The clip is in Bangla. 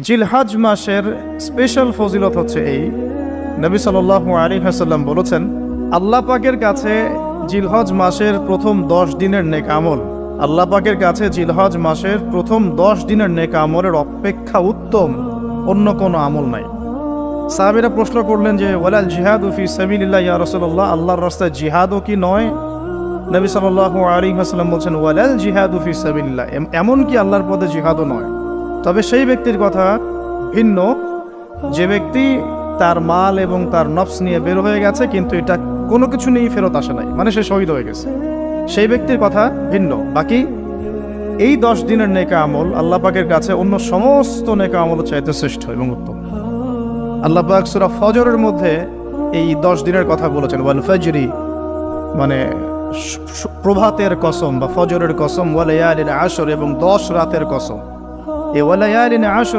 জিলহজ মাসের স্পেশাল ফজিলত হচ্ছে এই, নবী সাল্লাল্লাহু আলাইহি ওয়াসাল্লাম বলেছেন, আল্লাহ পাকের কাছে জিলহজ মাসের প্রথম 10 দিনের নেক আমল, আল্লাহ পাকের কাছে জিলহজ মাসের প্রথম 10 দিনের নেক আমলের অপেক্ষা উত্তম অন্য কোনো আমল নাই। সাহাবীরা প্রশ্ন করলেন যে ওয়ালাল জিহাদু ফি সাবিলিল্লাহ ইয়া রাসূলুল্লাহ, আল্লাহর রাস্তায় জিহাদও কি নয়? নবী সাল্লাল্লাহু আলাইহি ওয়াসাল্লাম বলছেন ওয়ালাল জিহাদু ফি সাবিলিল্লাহ, এমন কি আল্লাহর পথে জিহাদও নয়। তবে সেই ব্যক্তির কথা ভিন্ন যে ব্যক্তি তার মাল এবং তার নফস নিয়ে বের হয়ে গেছে কিন্তু এটা কোনো কিছু নিয়েই ফেরত আসে নাই, মানে সে শহীদ হয়ে গেছে, সেই ব্যক্তির কথা ভিন্ন। বাকি এই 10 দিনের নেক আমল আল্লাহ পাকের কাছে অন্য সমস্ত নেক আমল চাইতে শ্রেষ্ঠ এবং উত্তম। আল্লাহ পাক সূরা ফজরের মধ্যে এই 10 দিনের কথা বলেছেন, ওয়াল ফজরি মানে প্রভাতের কসম বা ফজরের কসম, ওয়া লায়ালিন আশর এবং 10 রাতের কসম। এই ওয়া লায়ালিন আশর